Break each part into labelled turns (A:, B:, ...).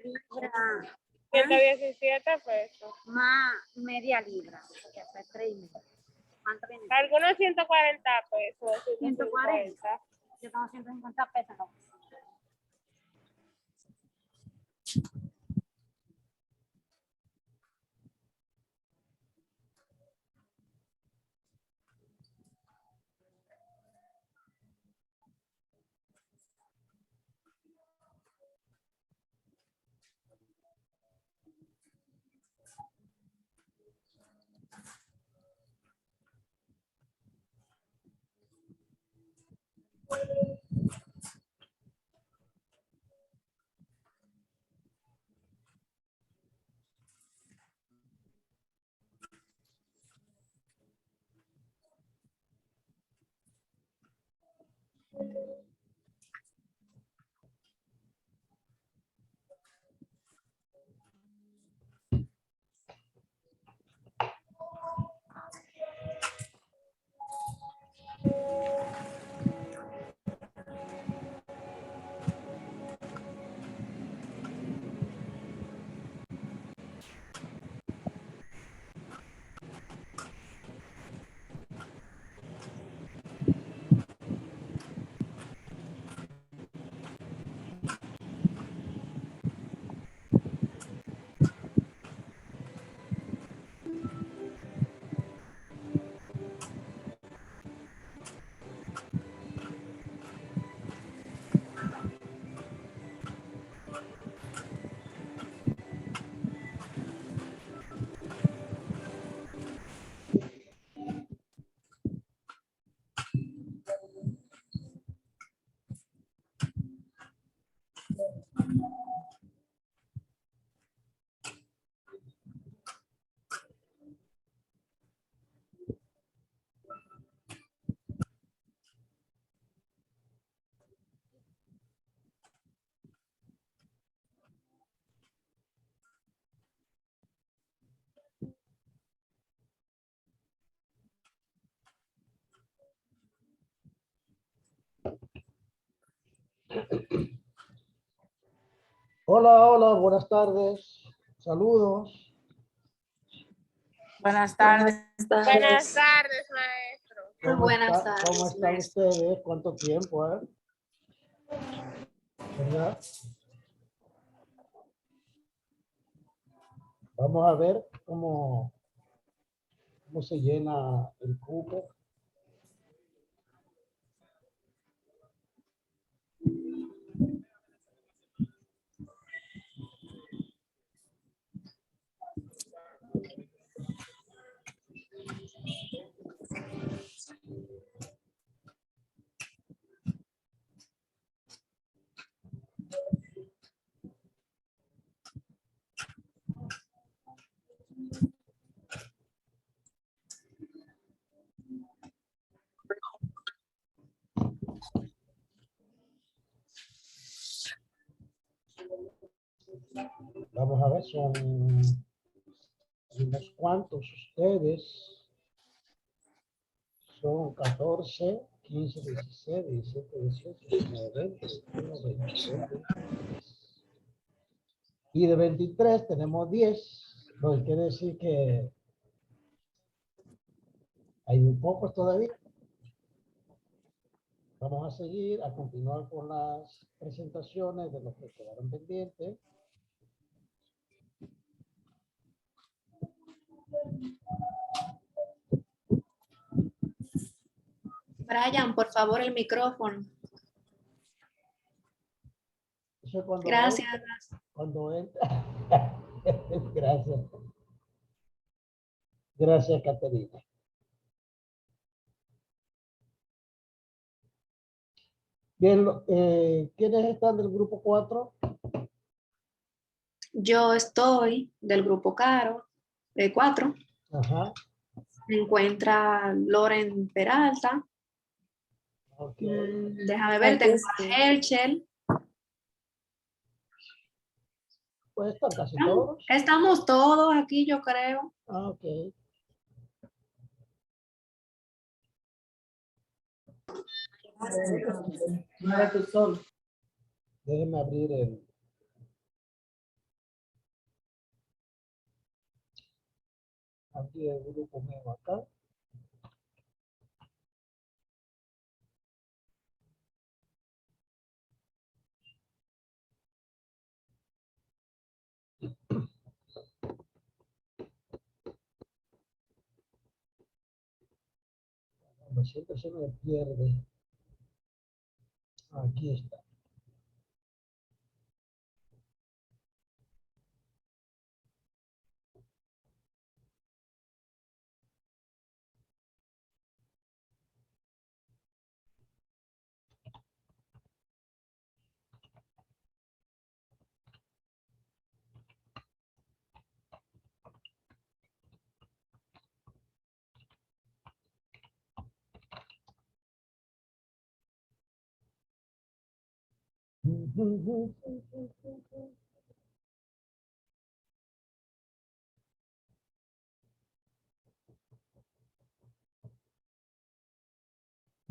A: Libra.
B: 117 pesos.
A: Más media libra. Que hace 3,5. ¿Cuánto viene?
B: Algunos 140 pesos.
A: 140. Yo tengo 150 pesos. No.
C: Hola, hola, buenas tardes. Saludos.
D: Buenas tardes.
B: Buenas tardes, maestro.
A: Buenas tardes.
C: ¿Cómo están ustedes? ¿Cuánto tiempo, ¿verdad? Vamos a ver cómo se llena el cupo. Vamos a ver, son unos cuantos ustedes. Son 14, 15, 16, 17, 18, 19, 20, 21, 22, 23. Y de 23 tenemos 10. Lo que quiere decir que hay muy pocos todavía. Vamos a seguir, a continuar con las presentaciones de los que quedaron pendientes.
E: Brian, por favor, el micrófono.
C: Eso es cuando
E: Gracias.
C: Cuando entra. Gracias. Gracias, Caterina. Bien, ¿quiénes están del grupo 4?
E: Yo estoy del grupo Caro, de 4.
C: Ajá.
E: Se encuentra Loren Peralta.
C: Ok.
E: Déjame ver, tengo a Herschel.
C: Pues están casi todos.
E: Estamos todos aquí, yo creo.
C: Ah, ok.
D: No eres tú solo.
C: Déjenme abrir el... Aquí el grupo mío acá. Siempre se me pierde. Aquí está.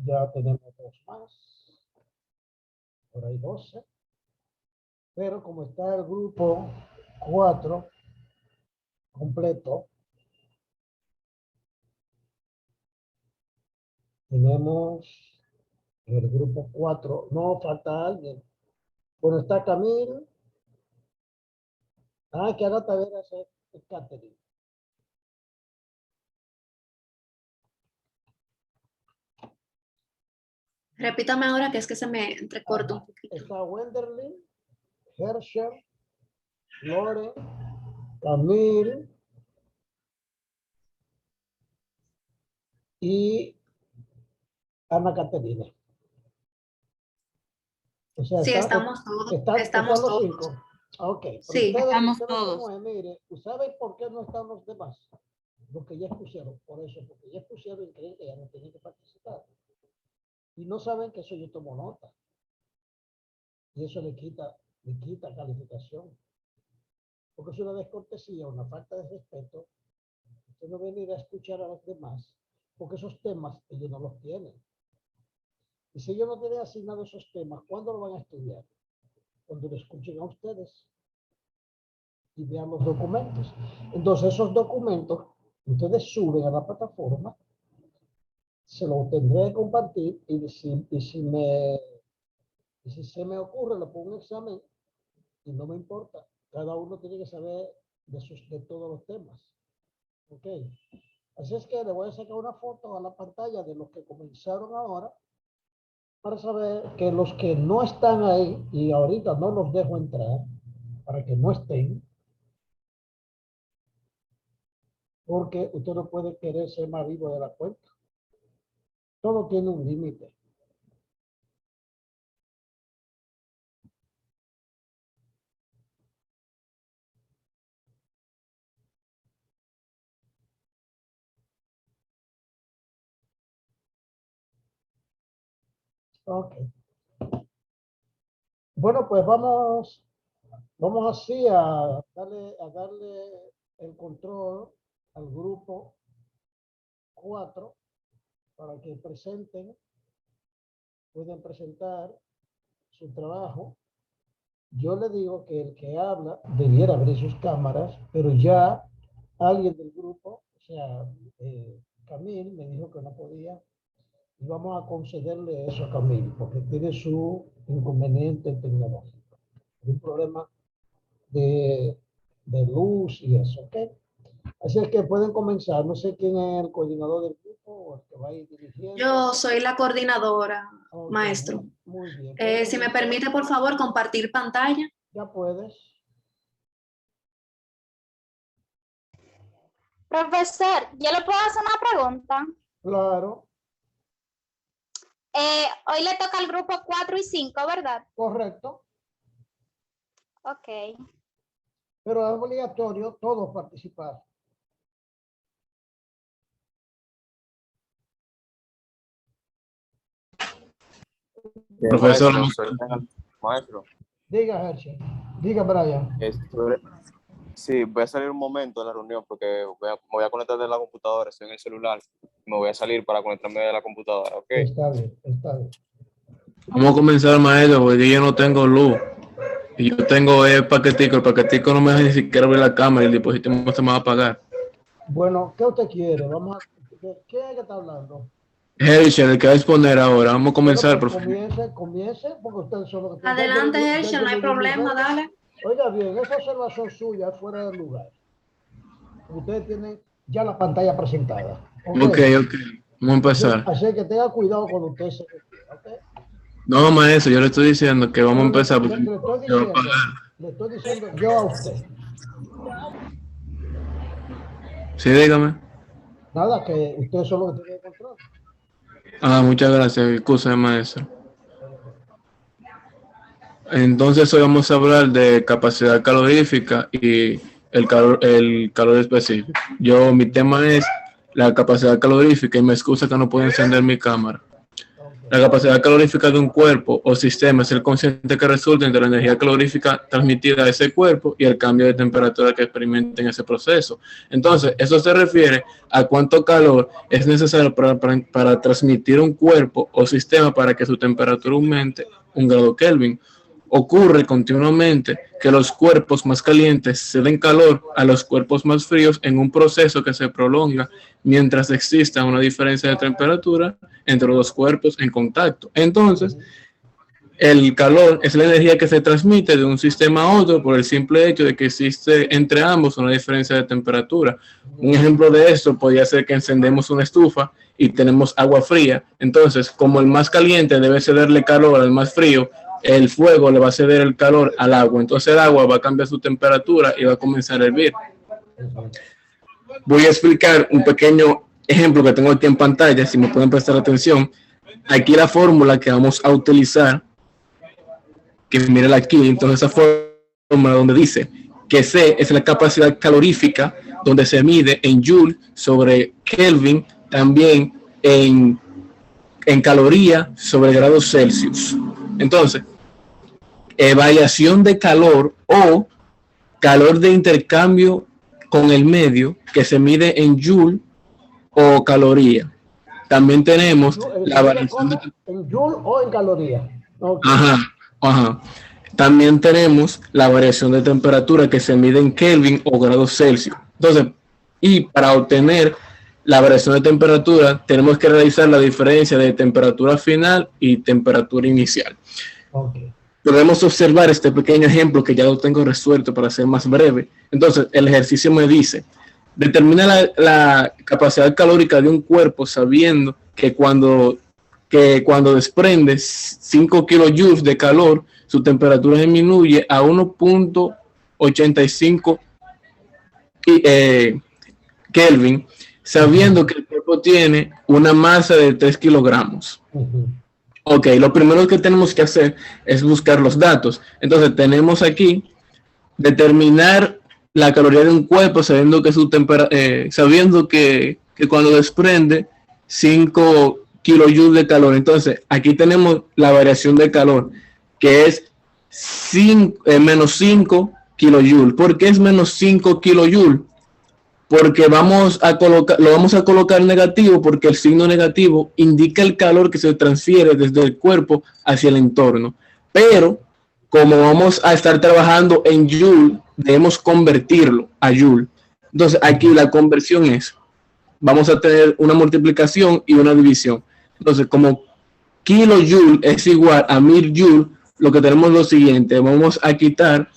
C: Ya tenemos dos más. Por ahí 12. Pero como está el grupo 4 completo, tenemos el grupo 4. No falta alguien. Bueno, está Camil. Ah, que ahora también es Catherine.
E: Repítame ahora que es que se me entrecorta un poquito.
C: Está Wenderly, Herschel, Lore, Camil y Ana Caterina. O sea,
E: Sí, estamos todos.
C: están
E: Estamos
C: los
E: todos.
C: 5. Ok. Pero
E: Sí.
D: Estamos
C: ustedes
D: todos.
C: como es, mire, ¿saben por qué no están los demás? Porque ya expusieron, por eso, porque ya expusieron y creen que ya no tienen que participar. Y no saben que eso yo tomo nota. Y eso le quita calificación. Porque es una descortesía, una falta de respeto. Usted no venir a escuchar a los demás, porque esos temas ellos no los tienen. Y si ellos no tienen asignados esos temas, ¿cuándo lo van a estudiar? Cuando lo escuchen a ustedes y vean los documentos. Entonces esos documentos ustedes suben a la plataforma, se los tendré que compartir y si se me ocurre, le pongo un examen y no me importa. Cada uno tiene que saber de todos los temas. ¿Ok? Así es que le voy a sacar una foto a la pantalla de los que comenzaron ahora para saber que los que no están ahí y ahorita no los dejo entrar para que no estén, porque usted no puede querer ser más vivo de la cuenta. Todo tiene un límite. Ok. Bueno, pues vamos así a darle el control al grupo 4 para que pueden presentar su trabajo. Yo le digo que el que habla debiera abrir sus cámaras, pero ya alguien del grupo, o sea, Camil, me dijo que no podía, y vamos a concederle eso a Camil, porque tiene su inconveniente tecnológico, un problema de luz y eso, ¿ok? Así es que pueden comenzar. No sé quién es el coordinador del grupo o el que va a ir dirigiendo.
E: Yo soy la coordinadora,
C: Okay,
E: maestro.
C: muy bien.
E: Si me permite, por favor, compartir pantalla.
C: Ya puedes.
F: Profesor, ¿yo le puedo hacer una pregunta?
C: Claro,
F: Hoy le toca al grupo 4 y 5, ¿verdad?
C: correcto.
F: Ok.
C: pero es obligatorio todos participar.
G: Profesor,
H: Maestro,
C: Diga, Hershey. Diga, Brian.
H: sí, voy a salir un momento de la reunión porque me voy a conectar de la computadora, estoy en el celular, me voy a salir para conectarme de la computadora, ¿ok?
C: Está bien, está bien.
G: vamos a comenzar, maestro, porque yo no tengo luz. Y yo tengo el paquetico no me deja ni siquiera abrir la cámara y el dispositivo se me va a apagar.
C: Bueno, ¿qué usted quiere? Vamos a... ¿Quién es que está hablando?
G: Herschel, el que va a exponer ahora, vamos a comenzar, por favor.
C: Comience, porque ustedes son los que...
E: Adelante, Herschel, no hay problema, dale.
C: Oiga bien, esa observación suya es fuera del lugar. Ustedes tienen ya la pantalla presentada.
G: Ok, vamos a empezar.
C: Así que tenga cuidado cuando usted se retire, ¿ok?
G: No, maestro, yo le estoy diciendo que vamos a empezar. Porque
C: le estoy diciendo yo a usted.
G: Sí, dígame.
C: Nada, que usted solo que tiene control.
G: Muchas gracias, excusa, maestro. Entonces hoy vamos a hablar de capacidad calorífica y el calor específico. Mi tema es la capacidad calorífica y me excusa que no puedo encender mi cámara. La capacidad calorífica de un cuerpo o sistema es el cociente que resulta entre la energía calorífica transmitida a ese cuerpo y el cambio de temperatura que experimenta en ese proceso. Entonces, eso se refiere a cuánto calor es necesario para transmitir un cuerpo o sistema para que su temperatura aumente 1 grado Kelvin. Ocurre continuamente que los cuerpos más calientes ceden calor a los cuerpos más fríos en un proceso que se prolonga mientras exista una diferencia de temperatura entre los cuerpos en contacto. Entonces, el calor es la energía que se transmite de un sistema a otro por el simple hecho de que existe entre ambos una diferencia de temperatura. Un ejemplo de esto podría ser que encendemos una estufa y tenemos agua fría. Entonces, como el más caliente debe cederle calor al más frío, el fuego le va a ceder el calor al agua. Entonces el agua va a cambiar su temperatura y va a comenzar a hervir. Voy a explicar un pequeño ejemplo que tengo aquí en pantalla, si me pueden prestar atención. Aquí la fórmula que vamos a utilizar, que miren aquí, entonces esa fórmula donde dice que C es la capacidad calorífica, donde se mide en Joule sobre Kelvin, también en caloría sobre grados Celsius. Entonces, variación de calor o calor de intercambio con el medio que se mide en Joule o caloría. También tenemos la variación
C: en Joule o en caloría. Okay.
G: Ajá. También tenemos la variación de temperatura que se mide en Kelvin o grados Celsius. Entonces, y para obtener la variación de temperatura, tenemos que realizar la diferencia de temperatura final y temperatura inicial.
C: Okay.
G: Podemos observar este pequeño ejemplo que ya lo tengo resuelto para ser más breve. Entonces, el ejercicio me dice, determina la capacidad calórica de un cuerpo sabiendo que cuando desprende 5 kilojoules de calor, su temperatura disminuye a 1.85 Kelvin, sabiendo que el cuerpo tiene una masa de 3 kilogramos. Ok, lo primero que tenemos que hacer es buscar los datos. Entonces tenemos aquí determinar la caloría de un cuerpo sabiendo que cuando desprende 5 kilojoules de calor. Entonces aquí tenemos la variación de calor, que es menos 5 kilojoules. ¿Por qué es menos 5 kilojoules? Porque lo vamos a colocar negativo, porque el signo negativo indica el calor que se transfiere desde el cuerpo hacia el entorno. Pero como vamos a estar trabajando en Joule, debemos convertirlo a Joule. Entonces aquí la conversión vamos a tener una multiplicación y una división. Entonces como kilojoule es igual a 1000 Joule, lo que tenemos es lo siguiente, vamos a quitar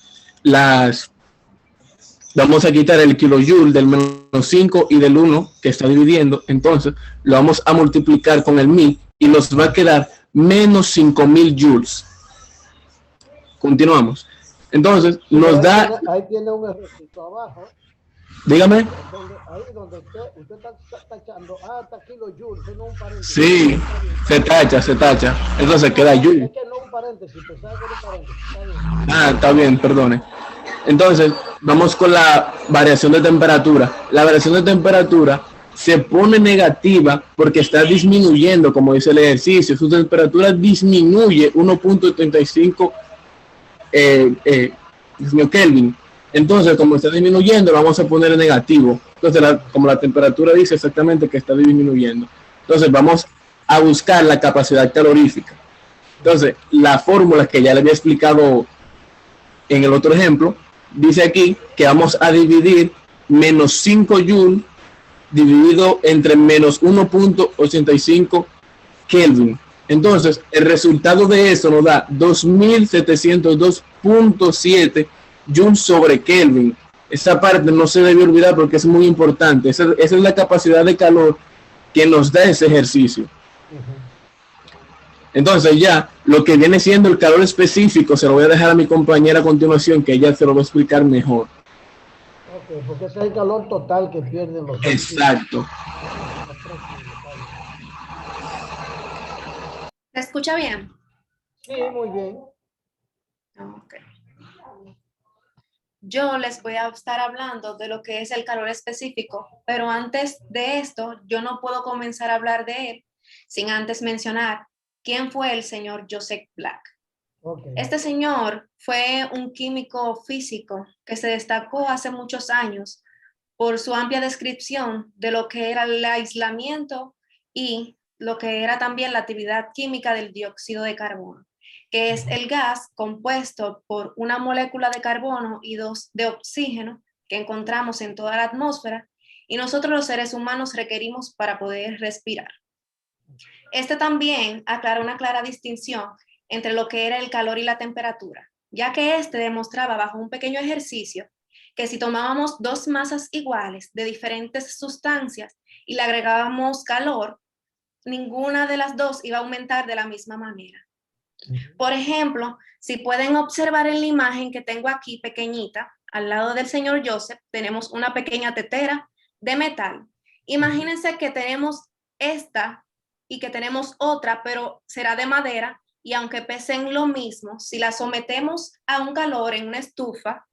G: el kilojoule del menos 5 y del 1 que está dividiendo. Entonces lo vamos a multiplicar con el 1000 y nos va a quedar menos 5000 joules. Continuamos. Entonces nos da...
C: Ahí tiene un ejercicio abajo.
G: Dígame.
C: Ahí donde usted está tachando hasta kilojoules, no un paréntesis.
G: Sí, se tacha. Entonces queda joule.
C: Es que no un paréntesis, pensaba que era un paréntesis.
G: Está bien, perdone. Entonces, vamos con la variación de temperatura. La variación de temperatura se pone negativa porque está disminuyendo, como dice el ejercicio. Su temperatura disminuye 1.35 Kelvin. Entonces, como está disminuyendo, vamos a poner negativo. Entonces, como la temperatura dice exactamente que está disminuyendo. Entonces, vamos a buscar la capacidad calorífica. Entonces, la fórmula que ya le había explicado en el otro ejemplo, dice aquí que vamos a dividir menos 5 joules dividido entre menos 1.85 Kelvin. Entonces, el resultado de eso nos da 2702.7 joules sobre Kelvin. Esa parte no se debe olvidar porque es muy importante. Esa es la capacidad de calor que nos da ese ejercicio. Entonces ya lo que viene siendo el calor específico se lo voy a dejar a mi compañera a continuación, que ella se lo va a explicar mejor.
C: Ok, porque ese es el calor total que pierden los...
G: Exacto.
E: ¿Se escucha bien?
C: Sí, muy bien.
E: Ok. Yo les voy a estar hablando de lo que es el calor específico, pero antes de esto, yo no puedo comenzar a hablar de él sin antes mencionar quién fue el señor Joseph Black.
C: Okay.
E: Este señor fue un químico físico que se destacó hace muchos años por su amplia descripción de lo que era el aislamiento y lo que era también la actividad química del dióxido de carbono, que es el gas compuesto por una molécula de carbono y dos de oxígeno que encontramos en toda la atmósfera y nosotros los seres humanos requerimos para poder respirar. Este también aclara una clara distinción entre lo que era el calor y la temperatura, ya que este demostraba bajo un pequeño ejercicio que si tomábamos dos masas iguales de diferentes sustancias y le agregábamos calor, ninguna de las dos iba a aumentar de la misma manera. Por ejemplo, si pueden observar en la imagen que tengo aquí pequeñita, al lado del señor Joseph, tenemos una pequeña tetera de metal. Imagínense que tenemos esta y que tenemos otra, pero será de madera, y aunque pesen lo mismo, si la sometemos a un calor en una estufa,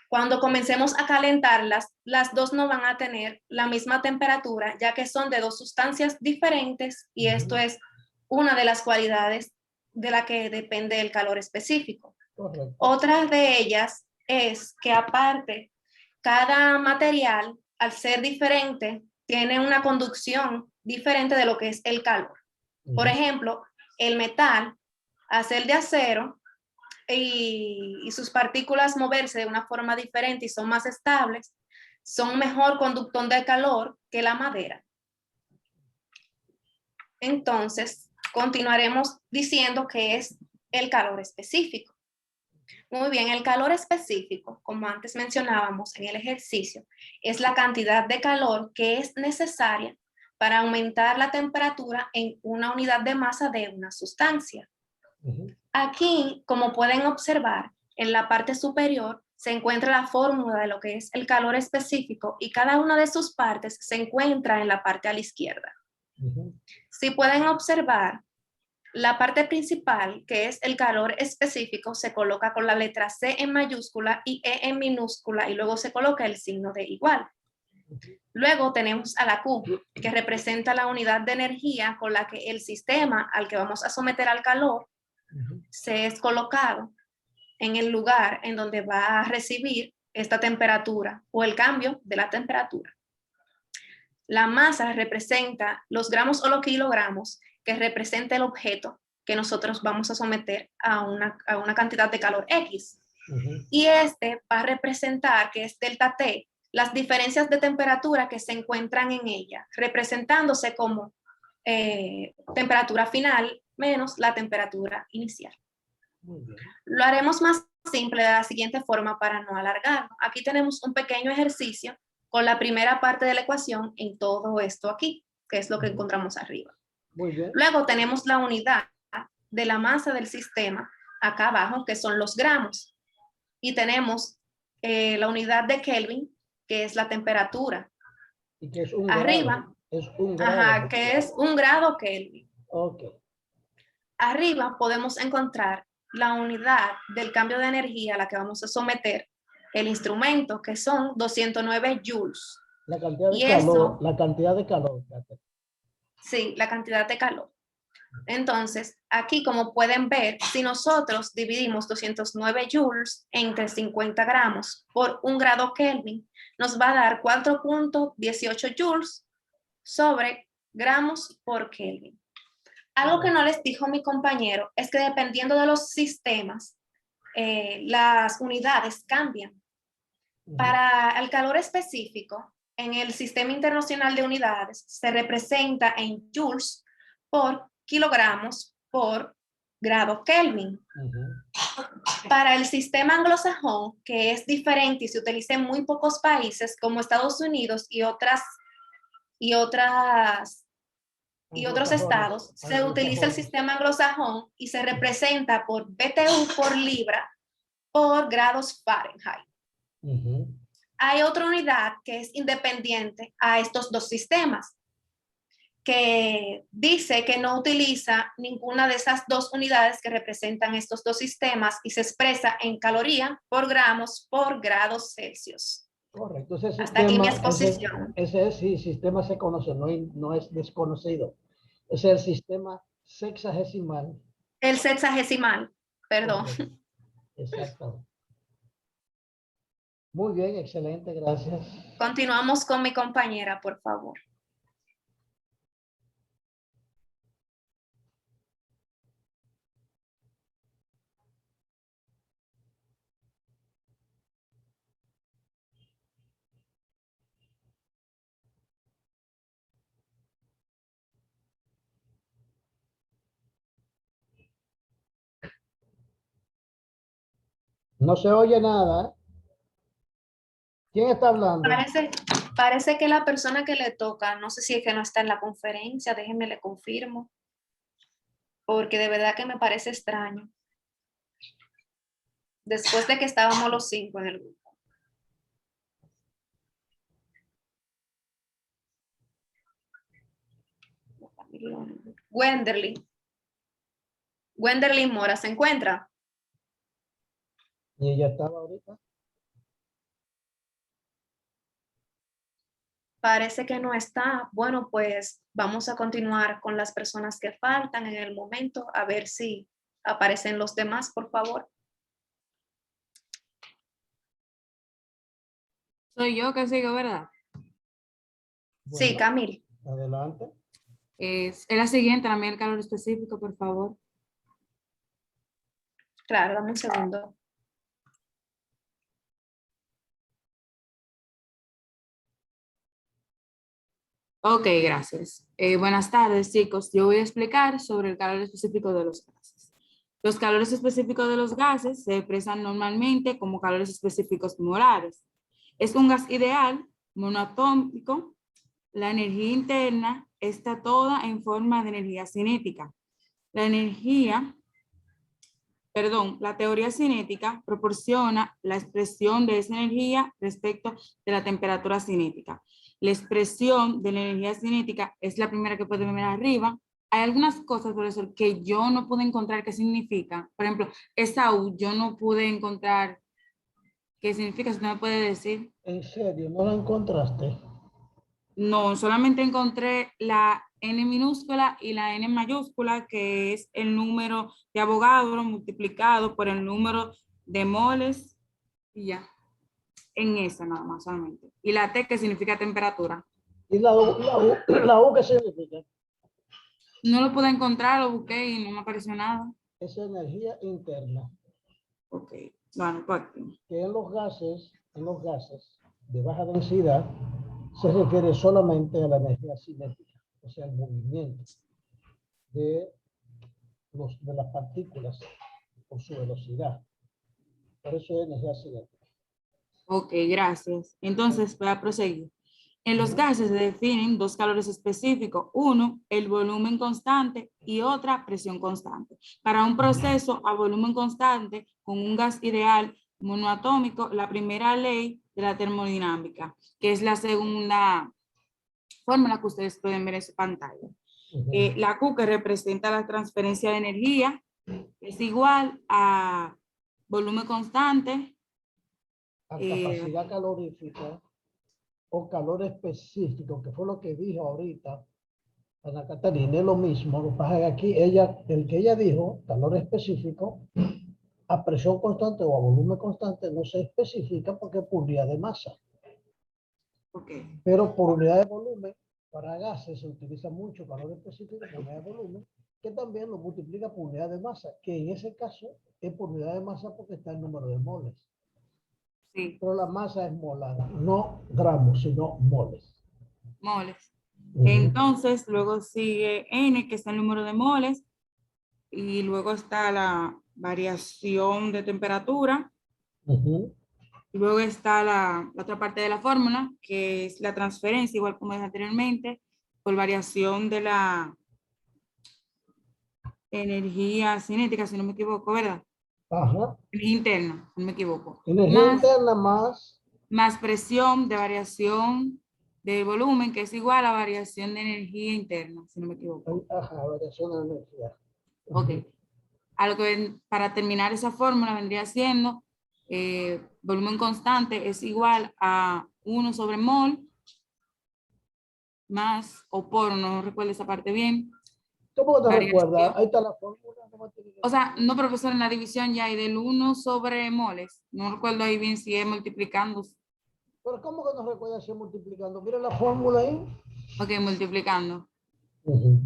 E: cuando comencemos a calentarlas, las dos no van a tener la misma temperatura, ya que son de dos sustancias diferentes, y esto es una de las cualidades de la que depende el calor específico.
C: Correcto.
E: Otra de ellas es que aparte, cada material, al ser diferente, tiene una conducción diferente de lo que es el calor. Por ejemplo, el metal, al ser de acero y sus partículas moverse de una forma diferente y son más estables, son mejor conductor de calor que la madera. Entonces, continuaremos diciendo que es el calor específico. Muy bien, el calor específico, como antes mencionábamos en el ejercicio, es la cantidad de calor que es necesaria para aumentar la temperatura en una unidad de masa de una sustancia. Aquí, como pueden observar, en la parte superior se encuentra la fórmula de lo que es el calor específico y cada una de sus partes se encuentra en la parte a la izquierda. Si pueden observar, la parte principal, que es el calor específico, se coloca con la letra C en mayúscula y E en minúscula y luego se coloca el signo de igual. Luego tenemos a la Q, que representa la unidad de energía con la que el sistema al que vamos a someter al calor se es colocado en el lugar en donde va a recibir esta temperatura o el cambio de la temperatura. La masa representa los gramos o los kilogramos que representa el objeto que nosotros vamos a someter a una cantidad de calor X. Y este va a representar, que es delta T, las diferencias de temperatura que se encuentran en ella, representándose como temperatura final menos la temperatura inicial. Lo haremos más simple de la siguiente forma para no alargarlo. Aquí tenemos un pequeño ejercicio con la primera parte de la ecuación en todo esto aquí, que es lo que encontramos arriba.
C: Muy bien.
E: Luego tenemos la unidad de la masa del sistema acá abajo, que son los gramos. Y tenemos la unidad de Kelvin, que es la temperatura.
C: ¿Y que es un
E: arriba,
C: grado? Es un grado.
E: Ajá, que es 1 grado Kelvin.
C: Ok.
E: Arriba podemos encontrar la unidad del cambio de energía a la que vamos a someter el instrumento, que son 209 joules.
C: La cantidad de
E: Y
C: calor,
E: eso-
C: la cantidad de calor. Catherine.
E: Sí, la cantidad de calor. Entonces, aquí como pueden ver, si nosotros dividimos 209 joules entre 50 gramos por 1 grado Kelvin, nos va a dar 4.18 joules sobre gramos por Kelvin. Algo que no les dijo mi compañero es que dependiendo de los sistemas, las unidades cambian. Para el calor específico, en el Sistema Internacional de Unidades se representa en joules por kilogramos por grado Kelvin. Para el sistema anglosajón, que es diferente y se utiliza en muy pocos países como Estados Unidos y otros estados, se utiliza el sistema anglosajón y se representa por BTU por libra por grados Fahrenheit. Hay otra unidad que es independiente a estos dos sistemas, que dice que no utiliza ninguna de esas dos unidades que representan estos dos sistemas y se expresa en caloría por gramos por grados Celsius.
C: Correcto. Ese
E: Hasta aquí mi
C: sistema,
E: exposición.
C: ese sí, sistema se conoce, no es desconocido. Ese es el sistema sexagesimal.
E: El sexagesimal, perdón.
C: Correcto. Exactamente. Muy bien, excelente, gracias.
E: Continuamos con mi compañera, por favor.
C: No se oye nada. ¿Quién está hablando?
E: Parece que la persona que le toca, no sé si es que no está en la conferencia, déjenme le confirmo, porque de verdad que me parece extraño. Después de que estábamos los 5 en el grupo. Wenderly Mora, ¿se encuentra?
C: ¿Y ella estaba ahorita?
E: Parece que no está. Bueno, pues vamos a continuar con las personas que faltan en el momento, a ver si aparecen los demás, por favor.
I: Soy yo que sigo, ¿verdad?
E: Sí,
C: Bueno,
E: Camil.
C: adelante.
I: Es la siguiente, también el calor específico, por favor.
E: Claro, dame un segundo.
I: Ok, gracias. Buenas tardes, chicos. Yo voy a explicar sobre el calor específico de los gases. Los calores específicos de los gases se expresan normalmente como calores específicos molares. Es un gas ideal, monoatómico. La energía interna está toda en forma de energía cinética. La teoría cinética proporciona la expresión de esa energía respecto de la temperatura cinética. La expresión de la energía cinética es la primera que pueden ver arriba. Hay algunas cosas, profesor, que yo no pude encontrar qué significa. Por ejemplo, esa U yo no pude encontrar qué significa, si no me puede decir.
C: ¿En serio? ¿No la encontraste?
I: No, solamente encontré la N minúscula y la N mayúscula, que es el número de Avogadro multiplicado por el número de moles, y ya. En esa nada más solamente. Y la T, que significa temperatura.
C: ¿Y la U qué significa?
I: No lo pude encontrar, lo busqué y no me apareció nada.
C: Es energía interna.
I: Ok, bueno, pues aquí.
C: Que en los gases de baja densidad se refiere solamente a la energía cinética, o sea, el movimiento de las partículas por su velocidad. Por eso es energía cinética.
I: Ok, gracias. Entonces voy a proseguir. En los gases se definen dos calores específicos. Uno, el volumen constante y otra, presión constante. Para un proceso a volumen constante con un gas ideal monoatómico, la primera ley de la termodinámica, que es la segunda fórmula que ustedes pueden ver en su pantalla. La Q, que representa la transferencia de energía, es igual a volumen constante
C: a
I: Eh,
C: capacidad calorífica o calor específico, que fue lo que dijo ahorita Ana Catalina, es lo mismo. Lo que pasa es que aquí el que ella dijo, calor específico, a presión constante o a volumen constante no se especifica porque es por unidad de masa.
I: ok.
C: Pero por unidad de volumen, para gases se utiliza mucho calor específico por unidad de volumen, que también lo multiplica por unidad de masa, que en ese caso es por unidad de masa porque está el número de moles.
I: Sí,
C: Pero la masa es molada, no gramos, sino moles.
I: moles.
C: Ujú,
I: Entonces, luego sigue N, que es el número de moles, y luego está la variación de temperatura,
C: ujú.
I: y luego está la otra parte de la fórmula, que es la transferencia, igual como dije anteriormente, por variación de la energía cinética, si no me equivoco, ¿verdad?
C: Ajá.
I: Energía interna, si no me equivoco.
C: Energía
I: Más,
C: interna más,
I: más presión de variación del volumen, que es igual a variación de energía interna, si no me equivoco.
C: ajá, variación de energía.
I: Ok.
C: Ujú.
I: A lo que para terminar esa fórmula vendría siendo volumen constante es igual a 1 sobre mol más o por, no recuerdo esa parte bien,
C: ¿Cómo que te recuerda?
I: variación.
C: Ahí está la fórmula. No me tiene que
I: O sea,
C: decir.
I: no, profesor, en la división ya hay del 1 sobre moles. No recuerdo ahí bien si es multiplicando.
C: Pero ¿cómo que no recuerda si es multiplicando? Mira la fórmula ahí.
I: Ok, multiplicando.
C: Ujú.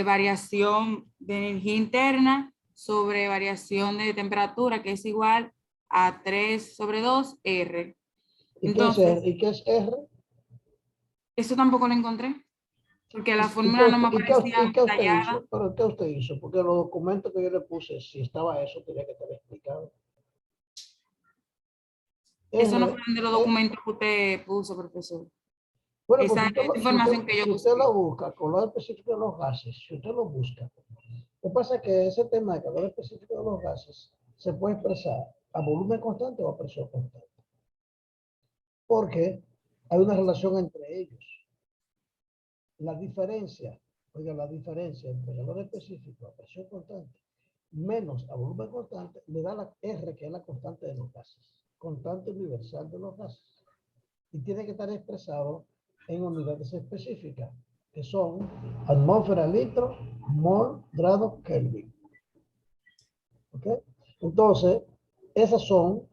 I: Variación de energía interna sobre variación de temperatura, que es igual a 3 sobre 2 R.
C: ¿Y qué es R?
I: Entonces,
C: ¿Y qué es R?
I: eso tampoco lo encontré, porque la
C: ¿Y qué
I: fórmula no me
C: usted,
I: aparecía
C: y qué usted
I: detallada.
C: hizo? ¿Pero qué usted hizo? Porque los documentos que yo le puse, si estaba eso, tenía que estar explicado.
I: Eso no
C: R,
I: fueron de los
C: E,
I: documentos que usted puso, profesor.
C: bueno, pues
I: Esa es la
C: si usted,
I: información que yo
C: si usted
I: busqué.
C: lo busca, color específico de los gases, si usted lo busca, lo que pasa es que ese tema de calor específico de los gases se puede expresar a volumen constante o a presión constante, porque hay una relación entre ellos. La diferencia, oiga, la diferencia entre calor específico a presión constante menos a volumen constante le da la R, que es la constante de los gases, constante universal de los gases. Y tiene que estar expresado en unidades específicas, que son atmósfera, litro, mol, grado, Kelvin. ¿Ok? Entonces, esas son,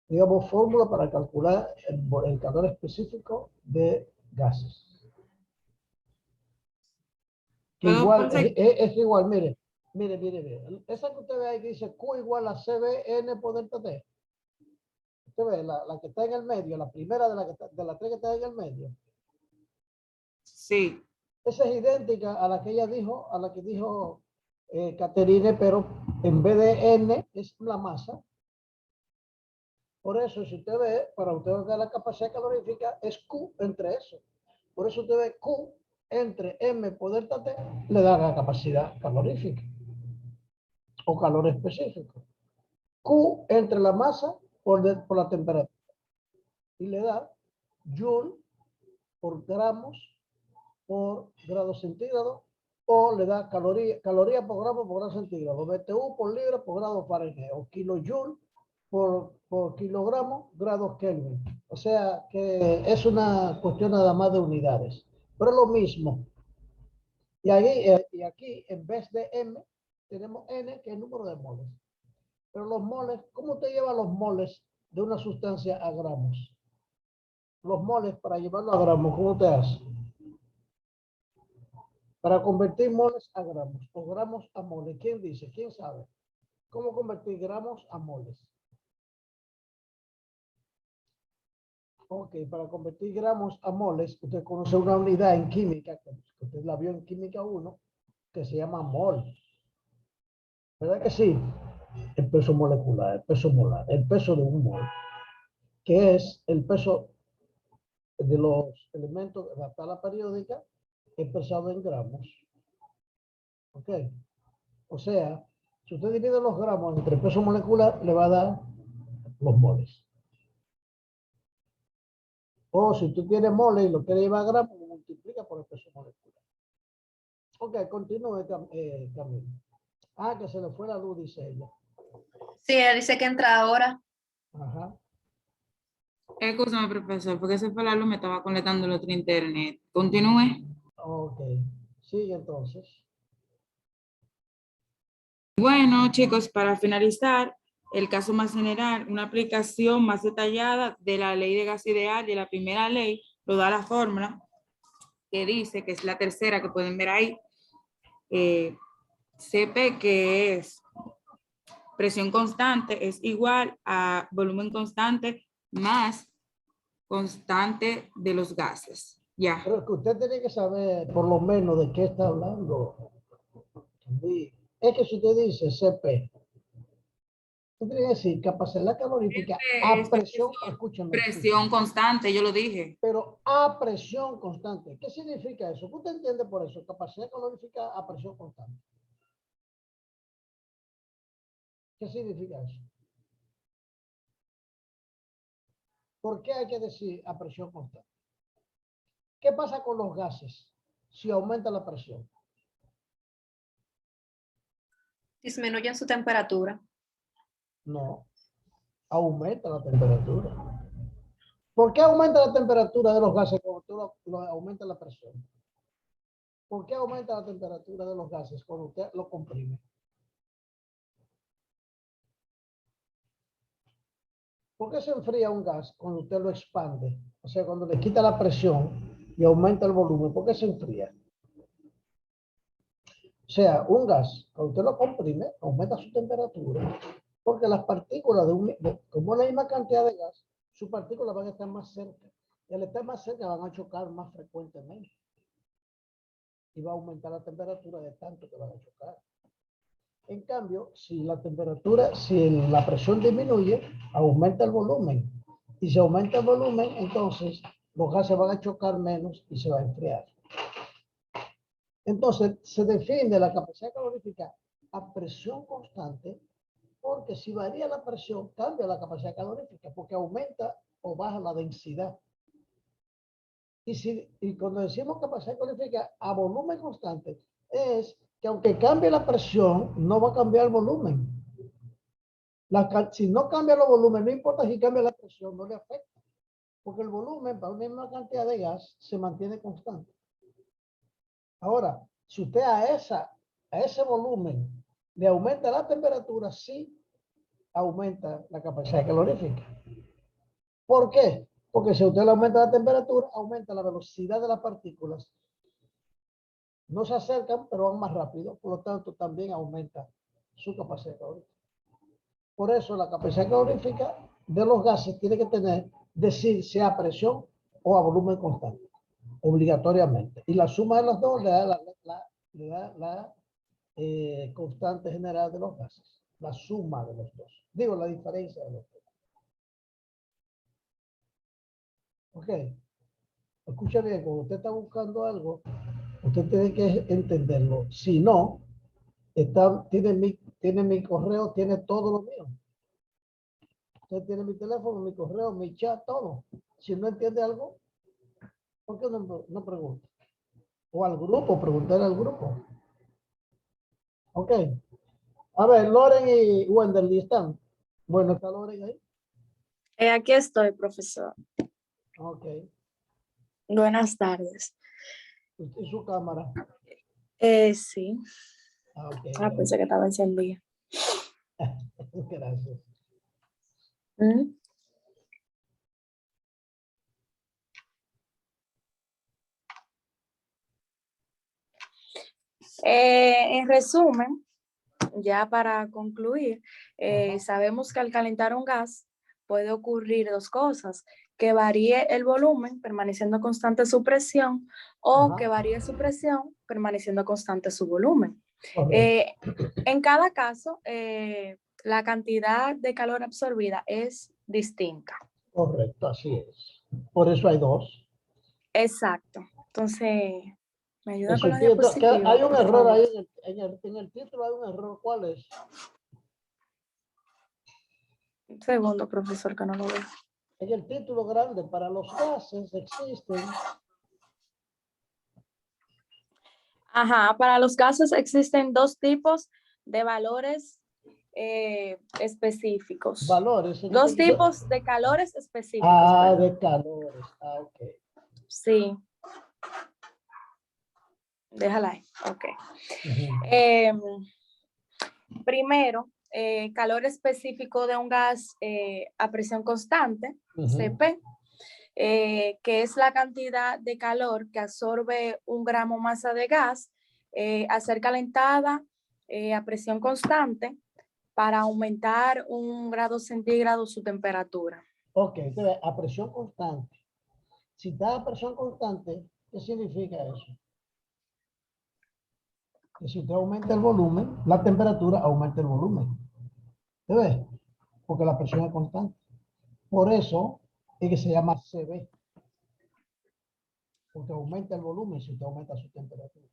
C: digamos, fórmulas para calcular el calor específico de gases. Que
I: ¿Puedo
C: igual,
I: proseguir?
C: es igual, mire. Esa que usted ve ahí que dice Q igual a CBN por delta T. Usted ve, la que está en el medio, la primera de, de las tres que está en el medio.
I: Sí.
C: Esa es idéntica a la que ella dijo, a la que dijo Caterine, pero en vez de N es la masa. Por eso, si usted ve, para usted ver la capacidad calorífica, es Q entre eso. Por eso usted ve Q entre M por delta T, le da la capacidad calorífica o calor específico. Q entre la masa por la temperatura. Y le da Joule por gramos por grado centígrado, o le da caloría por grado centígrado, BTU por libra por grado Fahrenheit, o kilojoule por kilogramo grados Kelvin. O sea que es una cuestión nada más de unidades, pero es lo mismo. Y aquí, en vez de M, tenemos N, que es el número de moles. Pero los moles, ¿cómo te lleva los moles de una sustancia a gramos? Los moles, para llevarlo a gramos, ¿cómo te hace? Para convertir moles a gramos o gramos a moles. ¿Quién dice? ¿Quién sabe? ¿Cómo convertir gramos a moles? Ok, para convertir gramos a moles, usted conoce una unidad en química, que usted la vio en química 1, que se llama mol. ¿Verdad que sí? El peso molecular, el peso molar, el peso de un mol, que es el peso de los elementos de la tabla periódica expresado en gramos. ¿Ok? O sea, si usted divide los gramos entre el peso molecular, le va a dar los moles. O si tú tienes moles y lo quieres llevar a gramos, lo multiplica por el peso molecular. Ok, continúe, Camilo. Ah, que se le fue la luz, dice ella.
E: Sí, ella dice que entra ahora.
C: Ajá.
I: Escúchame, profesor, porque ese fue el alumno me estaba conectando el otro internet. Continúe.
C: Ok. Sigue entonces.
I: Bueno, chicos, para finalizar, el caso más general, una aplicación más detallada de la ley de gas ideal de la primera ley, lo da la fórmula que dice, que es la tercera que pueden ver ahí, CP, que es presión constante, es igual a volumen constante más constante de los gases. Ya.
C: Pero es que usted tiene que saber por lo menos de qué está hablando. Sí. Es que si usted dice CP, usted tiene que decir capacidad calorífica a presión, escúchame,
I: Presión constante, yo lo dije.
C: pero a presión constante. ¿Qué significa eso? ¿Qué usted entiende por eso? Capacidad calorífica a presión constante. ¿Qué significa eso? ¿Por qué hay que decir a presión constante? ¿Qué pasa con los gases si aumenta la presión?
E: Disminuyen su temperatura.
C: No, aumenta la temperatura. ¿Por qué aumenta la temperatura de los gases cuando usted aumenta la presión? ¿Por qué aumenta la temperatura de los gases cuando usted lo comprime? ¿Por qué se enfría un gas cuando usted lo expande? O sea, cuando le quita la presión y aumenta el volumen, ¿por qué se enfría? O sea, un gas, cuando usted lo comprime, aumenta su temperatura, porque las partículas, como la misma cantidad de gas, sus partículas van a estar más cerca. Y al estar más cerca van a chocar más frecuentemente. Y va a aumentar la temperatura de tanto que van a chocar. En cambio, si la temperatura, si la presión disminuye, aumenta el volumen. Y si aumenta el volumen, entonces los gases van a chocar menos y se va a enfriar. Entonces, se define la capacidad calorífica a presión constante, porque si varía la presión, cambia la capacidad calorífica, porque aumenta o baja la densidad. Y cuando decimos capacidad calorífica a volumen constante, es que aunque cambie la presión, no va a cambiar el volumen. Si no cambia el volumen, no importa si cambia la presión, no le afecta. Porque el volumen para una misma cantidad de gas se mantiene constante. Ahora, si usted a ese volumen le aumenta la temperatura, sí aumenta la capacidad calorífica. ¿Por qué? Porque si usted le aumenta la temperatura, aumenta la velocidad de las partículas. No se acercan, pero van más rápido. Por lo tanto, también aumenta su capacidad calorífica. Por eso, la capacidad calorífica de los gases tiene que decir sea a presión o a volumen constante, obligatoriamente. Y la suma de los dos le da la constante general de los gases. La suma de los dos. Digo, la diferencia de los dos. Ok. Escucha bien, cuando usted está buscando algo, usted tiene que entenderlo. Si no, tiene mi correo, tiene todo lo mío. Usted tiene mi teléfono, mi correo, mi chat, todo. Si no entiende algo, ¿por qué no pregunta? O al grupo, preguntar al grupo. Ok. A ver, Loren y Wenderly están. Bueno, ¿está Loren ahí?
J: Aquí estoy, profesor.
C: Ok.
J: Buenas tardes.
C: ¿Y su cámara?
J: Sí.
C: Ok.
J: Pensé que estaba encendida.
C: Gracias.
J: ¿Mm? En resumen, ya para concluir, sabemos que al calentar un gas puede ocurrir dos cosas: que varíe el volumen permaneciendo constante su presión, o que varíe su presión permaneciendo constante su volumen. En cada caso, la cantidad de calor absorbida es distinta.
C: Correcto, así es. Por eso hay dos.
J: Exacto. Entonces, ¿me ayuda con la
C: Hay
J: diapositiva?
C: un error ahí en el título, hay un error. ¿Cuál es?
J: Un segundo, profesor, que no lo veo.
C: En el título grande, para los gases existen.
J: Ajá, para los gases existen dos tipos de valores específicos.
C: Valores.
J: Dos tipos de calores específicos.
C: Ah,
J: perdón.
C: de calores. Ah, ok.
J: Sí. Déjala ahí. Ok.
C: Ujú.
J: Primero, calor específico de un gas a presión constante,
C: Ujú.
J: CP, que es la cantidad de calor que absorbe un gramo masa de gas a ser calentada a presión constante para aumentar 1 grado centígrado su temperatura.
C: Ok, entonces, a presión constante. Si está a presión constante, ¿qué significa eso? Que si usted aumenta el volumen, la temperatura aumenta el volumen. ¿Se ve? Porque la presión es constante. Por eso es que se llama CB. Porque aumenta el volumen si usted aumenta su temperatura.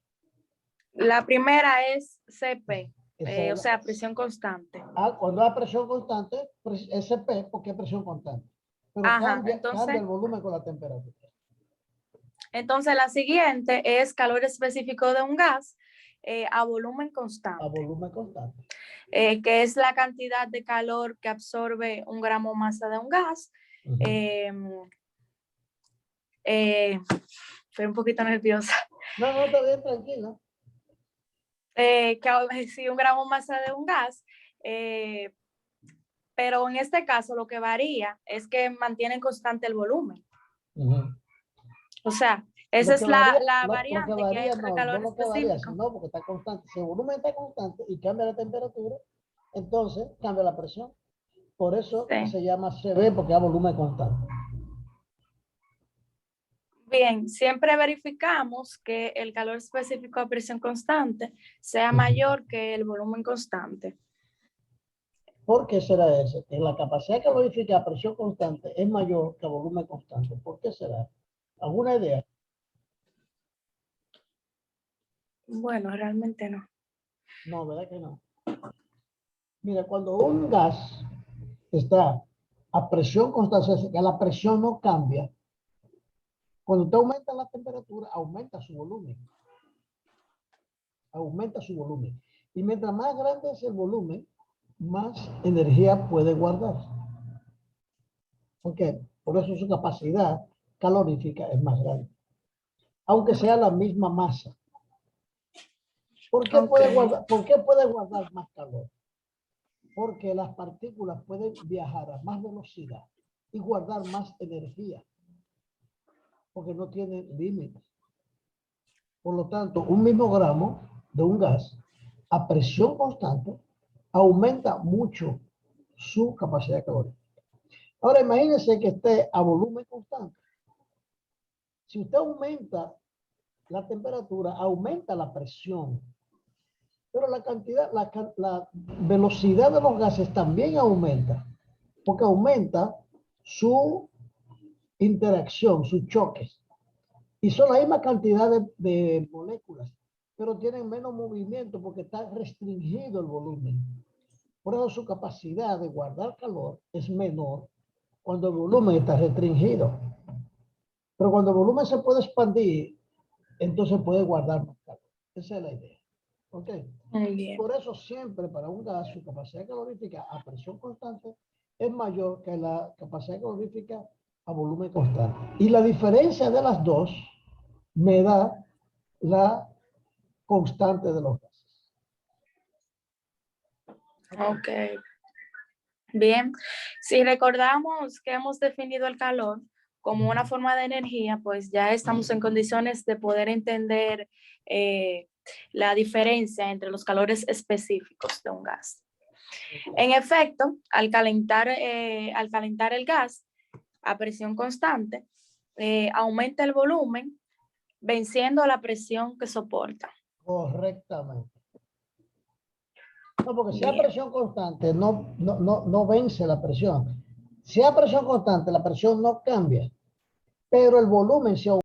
J: La primera es CP,
C: Esa es
J: o sea, presión constante.
C: cuando hay presión constante, SP, porque es presión constante. Pero
J: Ajá,
C: cambia
J: entonces,
C: el volumen con la temperatura.
J: entonces la siguiente es calor específico de un gas a volumen constante.
C: A volumen constante.
J: Que es la cantidad de calor que absorbe un gramo masa de un gas.
C: Ujú.
J: Estoy un poquito nerviosa.
C: No, está bien, tranquila.
J: Sí, un gramo masa de un gas. Pero en este caso lo que varía es que mantienen constante el volumen.
C: Ujú.
J: O sea, esa
C: Lo
J: es
C: que varía,
J: la
C: lo
J: variante
C: que varía
J: que es el
C: no
J: calor
C: lo que varía,
J: específico.
C: sino porque está constante. Si el volumen está constante y cambia la temperatura, entonces cambia la presión. Por eso
J: Sí.
C: se llama CB, porque es a volumen constante.
J: Bien, siempre verificamos que el calor específico a presión constante sea
C: Ujú.
J: mayor que el volumen constante.
C: ¿Por qué será eso? Que la capacidad calorífica a presión constante es mayor que a volumen constante. ¿Por qué será? ¿Alguna idea?
J: Bueno, realmente no.
C: No, ¿verdad que no? Mira, cuando un gas está a presión constante, o sea, que la presión no cambia, cuando usted aumenta la temperatura, aumenta su volumen. Aumenta su volumen. Y mientras más grande es el volumen, más energía puede guardar. ¿Ok? Por eso su capacidad calorífica es más grande. Aunque sea la misma masa. ¿Por qué puede guardar más calor? Porque las partículas pueden viajar a más velocidad y guardar más energía. Porque no tienen límites. Por lo tanto, un mismo gramo de un gas a presión constante aumenta mucho su capacidad calórica. Ahora imagínense que esté a volumen constante. Si usted aumenta la temperatura, aumenta la presión. Pero la cantidad, la velocidad de los gases también aumenta. Porque aumenta su interacción, sus choques. Y son la misma cantidad de moléculas, pero tienen menos movimiento porque está restringido el volumen. Por eso su capacidad de guardar calor es menor cuando el volumen está restringido. Pero cuando el volumen se puede expandir, entonces puede guardar más calor. Esa es la idea. ¿Ok?
J: Muy bien.
C: Por eso siempre para un gas su capacidad calorífica a presión constante es mayor que la capacidad calorífica a volumen constante. Y la diferencia de las dos me da la constante de los gases.
J: Ok. Bien, si recordamos que hemos definido el calor como una forma de energía, pues ya estamos en condiciones de poder entender la diferencia entre los calores específicos de un gas. En efecto, al calentar el gas a presión constante, aumenta el volumen venciendo la presión que soporta.
C: Correctamente. No, porque si a
J: Bien.
C: presión constante no vence la presión. Si a presión constante la presión no cambia, pero el volumen se aumenta.